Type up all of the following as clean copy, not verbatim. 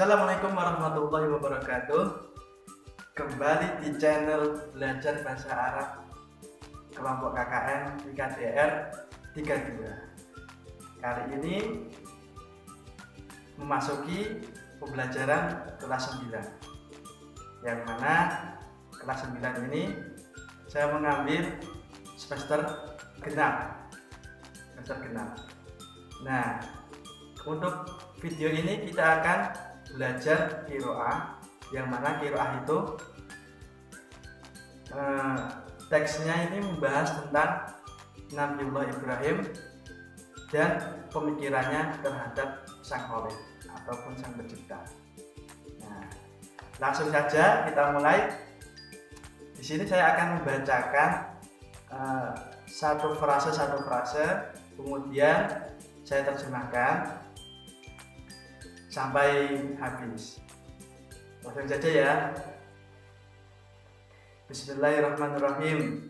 Assalamualaikum warahmatullahi wabarakatuh. Kembali di channel Belajar Bahasa Arab kelompok KKN IKDR 32. Kali ini memasuki pembelajaran kelas 9, yang mana kelas 9 ini saya mengambil semester genap. Nah, untuk video ini kita akan belajar qiraah, yang mana qiraah itu teksnya ini membahas tentang Nabiullah Ibrahim dan pemikirannya terhadap Sang Khalik ataupun Sang Pencipta. Nah, langsung saja kita mulai. Di sini saya akan membacakan satu frase, kemudian saya terjemahkan sampai habis. Langsung saja ya. Bismillahirrahmanirrahim.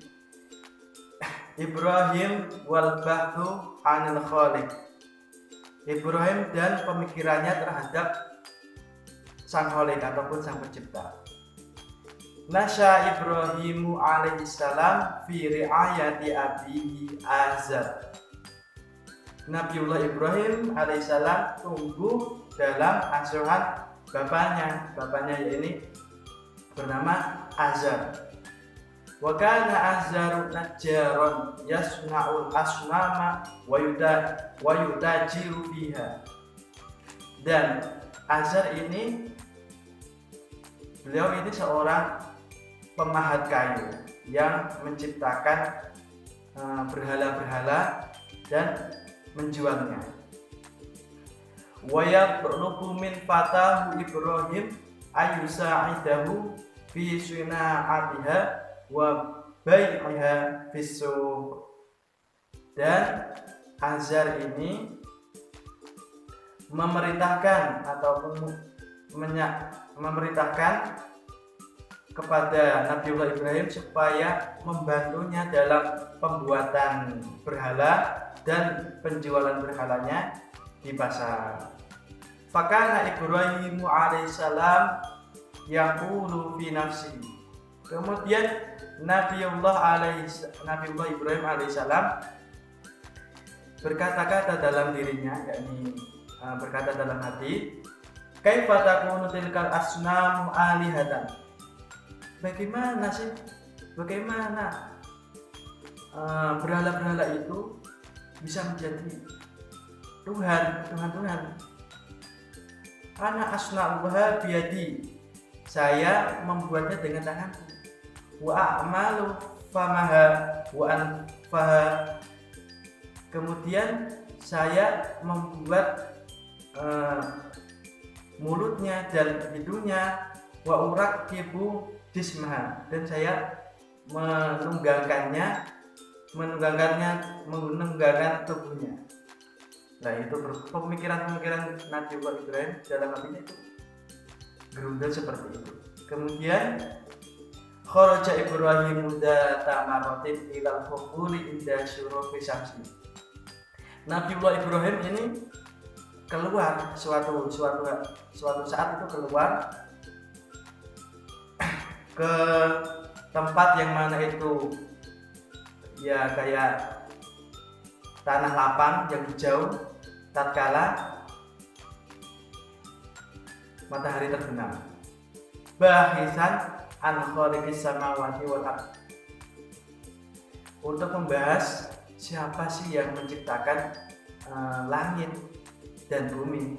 Ibrahim wal bahthu anil khaliq. Ibrahim dan pemikirannya terhadap Sang Khaliq ataupun Sang Pencipta. Nasya Ibrahimu alaihissalam fi ri'ayati abihi Azar. Nabiullah Ibrahim alaihissalam tumbuh dalam asuhan bapaknya yakni bernama Azar. Wa kana Azar najjaron yasna'ul asnama wa yutajiru fiha. Dan Azar ini, beliau ini seorang pemahat kayu yang menciptakan berhala-berhala dan menjualnya. Wa yatlubu min fatahu Ibrahim ayusa'idahu fi suna'atiha wa bai'iha fi suq. Dan Azar ini memerintahkan kepada Nabiullah Ibrahim supaya membantunya dalam pembuatan berhala dan penjualan berhalanya di pasar. Fakana Ibrahimu alaihissalam yaqulu fi nafsi. Kemudian Nabiullah Ibrahim alaihissalam berkata-kata dalam dirinya, yakni berkata dalam hati, kaifa takunu tilkal asnamu alihatan. Bagaimana berhala-berhala itu bisa menjadi Tuhan. Ana asna'uha biyadi. Saya membuatnya dengan tanganku. Wa a'malu famaha wa anfaha. Kemudian saya membuat mulutnya dan hidungnya. Wa urakibu jismaha. Dan saya menunggangkan tubuhnya. Nah, itu pemikiran Nabiullah Ibrahim dalam hatinya itu gerundel seperti itu. Kemudian kharaja Ibrahim dzata marratin ilal hukuli inda syuruqi syamsi. Nabiullah Ibrahim ini keluar suatu saat itu keluar ke tempat yang mana itu ya kayak tanah lapang yang hijau tatkala matahari terbenam. Bahisan an khaliqis samawati wal ardh. Untuk membahas siapa sih yang menciptakan langit dan bumi.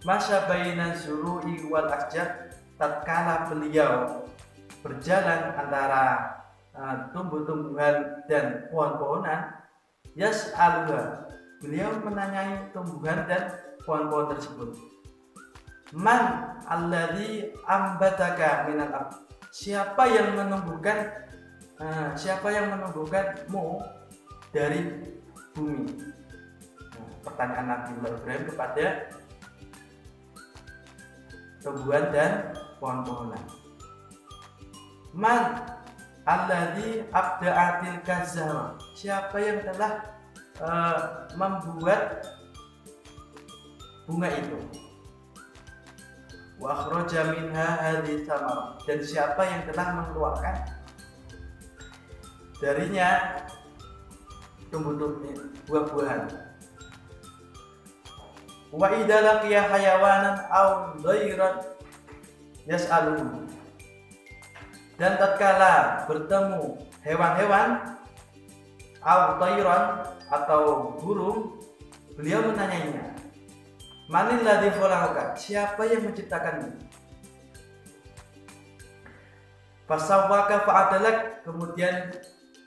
Masya baina zuru'i wal asjar. Tatkala beliau berjalan antara tumbuh-tumbuhan dan pohon-pohonan, yas'aluha, beliau menanyai tumbuhan dan pohon-pohon tersebut. Man alladzi ambataka minal ardh. Siapa yang menumbuhkanmu dari bumi? Pertanyaan Nabiullah Ibrahim kepada tumbuhan dan pohon-pohonan. Man alladzi abda'atil kazara. Siapa yang telah membuat bunga itu? wa akhraja minha hadhihi thamar, dan siapa yang telah mengeluarkan darinya tumbuh-tumbuh buah-buahan. Wa idza laqiya hayawanan aw dhairan yas'aluhu, dan tatkala bertemu hewan-hewan aw dhairan atau burung, beliau menanyainya, manil ladzi khalaqaka, siapa yang menciptakanmu? Fasawwaka fa'adalak, kemudian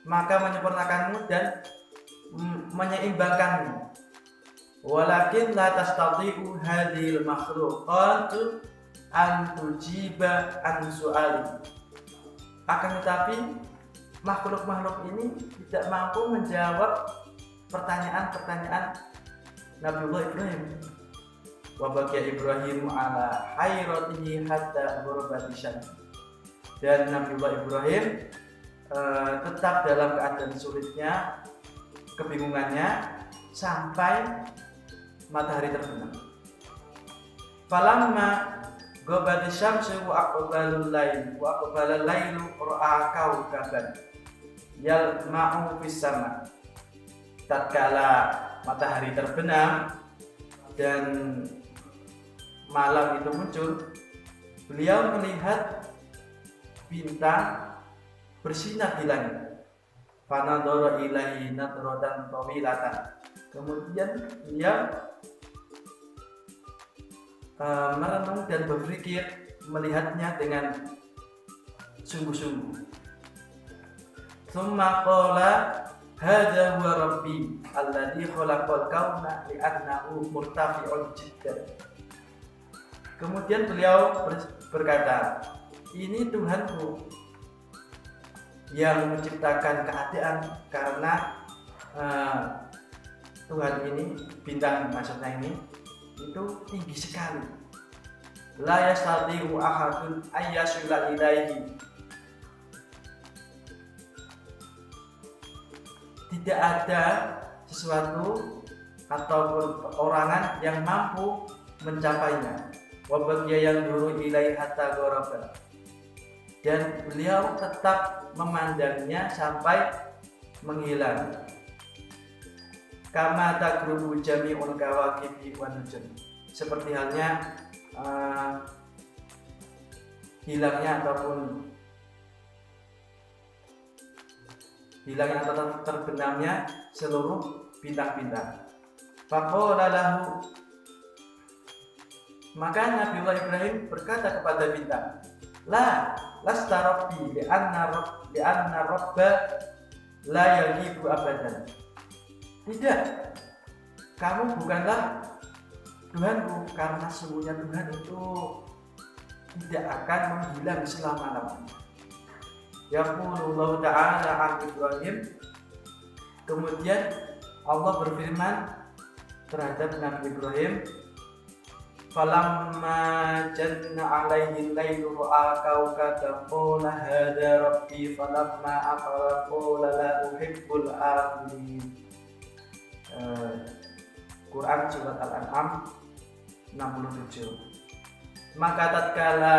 maka menyempurnakanmu dan menyeimbangkanmu. Walakin la tastati'u hadhil makhluqatu an tujiba an su'ali, akan tetapi makhluk-makhluk ini tidak mampu menjawab pertanyaan-pertanyaan Nabiullah Ibrahim. Wa baqiya Ibrahim ala hayratihi hatta ghurabati syams, dan Nabiullah Ibrahim tetap dalam keadaan sulitnya, kebingungannya, sampai matahari terbenam. Falamma ghobati syamsu wa aqbalal lailu ra'a kaukaban yalma'u fis sama, tatkala matahari terbenam dan malam itu muncul, beliau melihat bintang bersinar di langit. Fanadhara ilaihi nadratan tawilatan, kemudian beliau merenung dan berpikir, melihatnya dengan sungguh-sungguh. Tsumma qala hadza huwa rabbi alladzi khalaqal kauna li'annahu murtafi'un jiddan. Kemudian beliau berkata, ini Tuhanku yang menciptakan keadaan, karena Tuhan ini, bintang maksudnya ini, itu tinggi sekali. La yastati'u ahadun ayyasila ilaihi, tidak ada sesuatu atau perorangan yang mampu mencapainya. Wa baqiya yanzuru ilaihi hatta gharabat, dan beliau tetap memandangnya sampai menghilang. Kama tagrubu jami'ul kawakibi wan nujum, seperti halnya hilangnya atau terbenamnya seluruh bintang-bintang. Faqala lahu, maka Nabiullah Ibrahim berkata kepada bintang, la lasta rabbi li'anna rabba la yagibu abadan. Tidak, kamu bukanlah Tuhanku, karena sesungguhnya Tuhan itu tidak akan menghilang selama-lamanya. Yaqulullahu ta'ala an Ibrahim, kemudian Allah berfirman terhadap Nabi Ibrahim, falamma janna alaihi lailu ra'a kawkaban qala hadza rabbi falamma afala qala la uhibbul afilin. Quran surat Al-An'am 67. Maka tatkala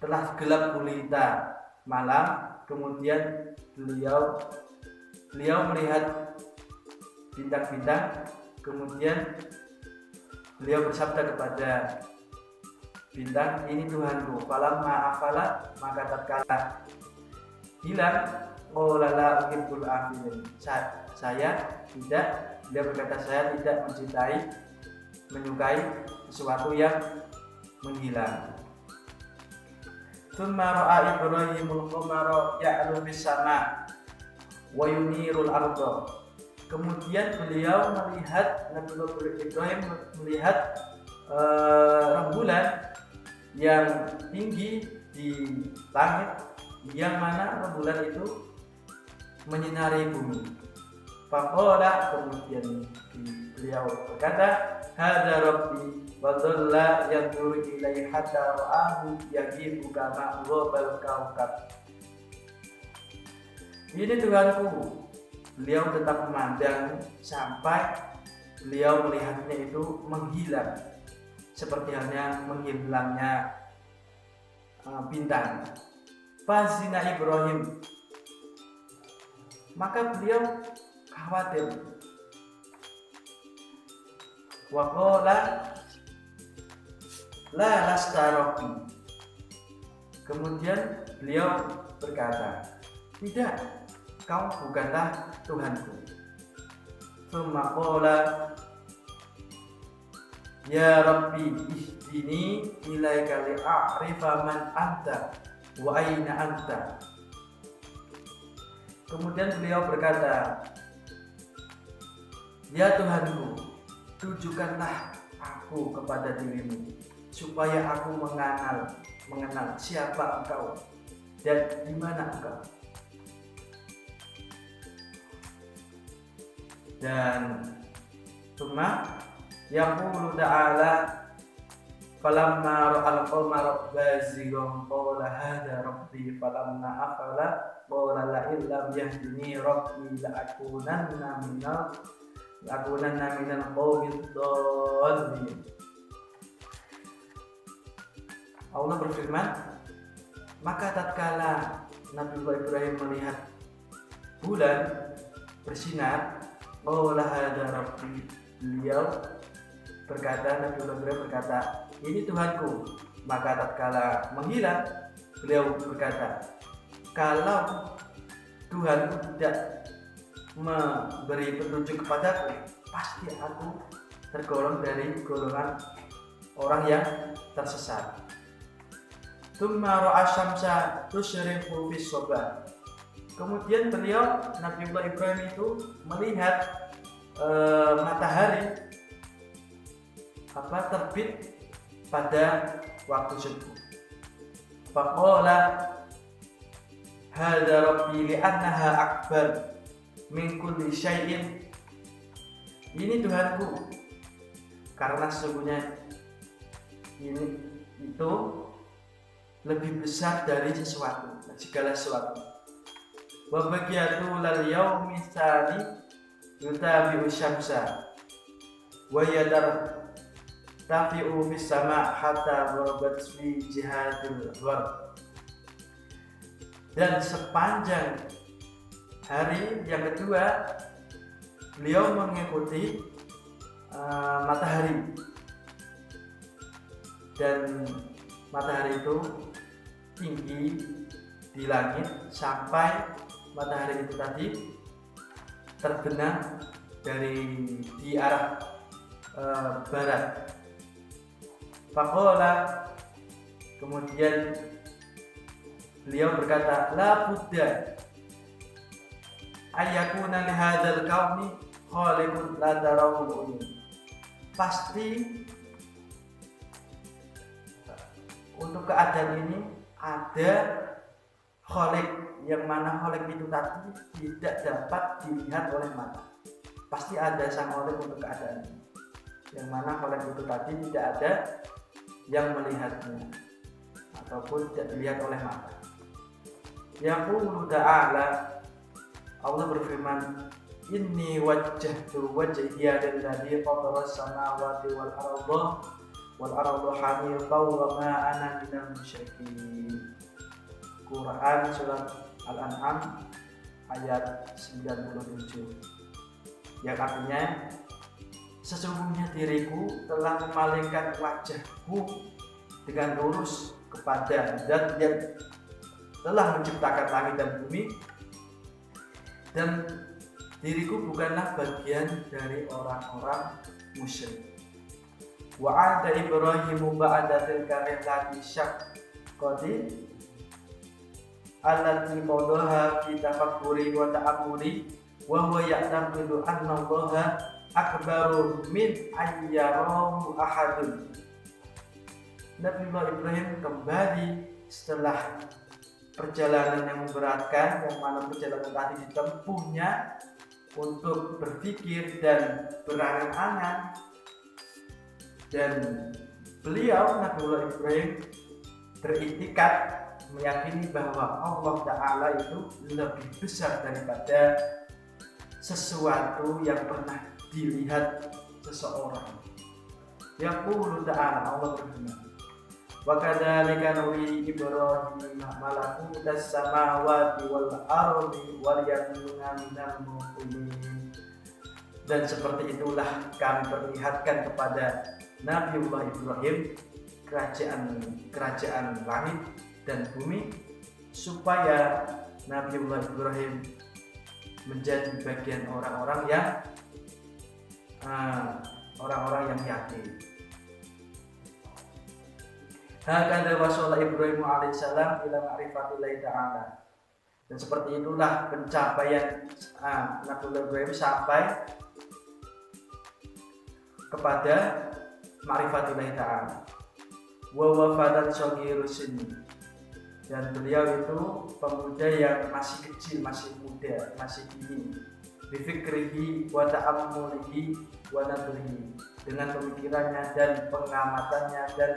telah gelap gulita malam, kemudian beliau melihat bintang-bintang, kemudian beliau bersabda kepada bintang, ini Tuhanku. Falamma afala, maka tatkala hilang, qala la uhibbul afilin, saya tidak, beliau berkata, saya tidak menyukai sesuatu yang menghilang. Tsumma ra'a Ibrahimul qamara ya'lu fis sama wa yunirul arda. Kemudian beliau melihat, Nabi Ibrahim melihat rembulan yang tinggi di langit, yang mana rembulan itu menyinari bumi. Faqala, kemudian beliau berkata, hadza rabbi wa dhalla yanzuru ilaihi hatta ra'ahu yaqibu kama ghobal kaukab. Ini Tuhanku. Beliau tetap memandang sampai beliau melihatnya itu menghilang seperti halnya menghilangnya bintang. Fazina Ibrahim, maka beliau khawatir. Wa qala la lasta rabbi, kemudian beliau berkata, tidak, kau bukanlah Tuhanku. Tsumma qala ya rabbi ihdini ilaika li'arifa man anta wa aina anta. Kemudian beliau berkata, ya Tuhanku, tunjukkanlah aku kepada dirimu supaya aku mengenal siapa engkau dan di mana engkau. Dan cuma yaqulu ta'ala falamma ra'al qamara bazighan qala hadha rabbi falamma afala qala la illam yahdini rabbi la'akunanna minal qawmid dhalin. Allah berfirman, maka tatkala Nabiullah Ibrahim melihat bulan bersinar, qala hadza rabbi, beliau berkata, Nabiullah Ibrahim berkata, ini Tuhanku. Maka tatkala menghilang, beliau berkata, kalau Tuhanku tidak memberi petunjuk kepadaku, pasti aku tergolong dari golongan orang yang tersesat. Tsumma ra'a syamsa tusyriqu fis sabah. Kemudian beliau, Nabiullah Ibrahim itu melihat matahari terbit pada waktu subuh. Faqala hadza rabbi li'annaha akbar min kulli syai'in. Ini Tuhanku karena sesungguhnya ini itu lebih besar dari segala sesuatu. Wa baqiyatu lal yaumi tsani yutabi'u syamsa wa yadar tafi'u fis sama' hatta gharabat fi jihadil gharb. Dan sepanjang hari yang kedua beliau mengikuti matahari, dan matahari itu tinggi di langit sampai matahari itu tadi terbenam di arah barat. Faqala, kemudian beliau berkata, la budda ayyakuna li hadzal qaumi khaliqun la tarahu. Pasti untuk keadaan ini ada khaliq, yang mana khaliq itu tadi tidak dapat dilihat oleh mata. Pasti ada sang khaliq untuk keadaan ini, yang mana khaliq itu tadi tidak ada yang melihatnya ataupun tidak dilihat oleh mata. Yaqulu ta'ala, Allah berfirman, inni wajjahtu wajhiya lilladzi fatara as-samawati wal arda hanifan wa ma ana minal musyrikin. Quran surat Al-An'am ayat 97, yang artinya, sesungguhnya diriku telah memalingkan wajahku dengan lurus kepada Zat yang telah menciptakan langit dan bumi, dan diriku bukanlah bagian dari orang-orang musyrik. Wa anta Ibrahimu ba'da tilka rihlati syaqqati allati qadaha fi tafakkuri wa ta'ammuli wa huwa ya'taqidu anna Allaha akbaru min ayyarahu ahadun. Nabiullah Ibrahim kembali setelah perjalanan yang memberatkan, yang mana perjalanan tadi ditempuhnya untuk berpikir dan berangan-angan, dan beliau Nabiullah Ibrahim beriktikad meyakini bahwa Allah Ta'ala itu lebih besar daripada sesuatu yang pernah dilihat seseorang. Yaqulu ta'ala, Allah berfirman, wa kadzalika nuri Ibrahim malakutas samawati wal ardi wal yakuna minal muqinin. Dan seperti itulah kami perlihatkan kepada Nabiullah Ibrahim kerajaan langit dan bumi, supaya Nabiullah Ibrahim menjadi bagian orang-orang yang yakin. Hakadha wasala Ibrahim alaihissalam ila ma'rifatillahi ta'ala. Dan seperti itulah pencapaian Nabiullah Ibrahim sampai kepada ma'rifatillahi ta'ala. Wa wafadan shaghirus sinni. Dan beliau itu pemuda yang masih kecil, masih muda, masih dini. Bifikrihi wa ta'ammulihi wa nadrihi, dengan pemikirannya dan pengamatannya dan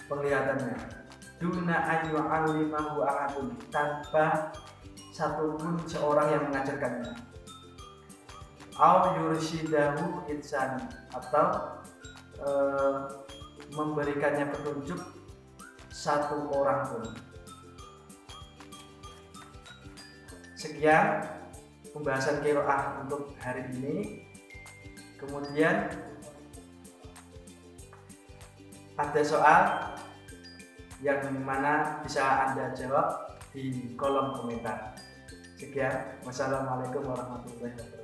penglihatannya. Duna ayu alimahu ahadun, tanpa satupun seorang yang mengajarkannya. Au yurshidahu insan, atau memberikannya petunjuk satu orang pun. Sekian pembahasan qiraah untuk hari ini. Kemudian ada soal yang mana bisa Anda jawab di kolom komentar. Sekian, wassalamualaikum warahmatullahi wabarakatuh.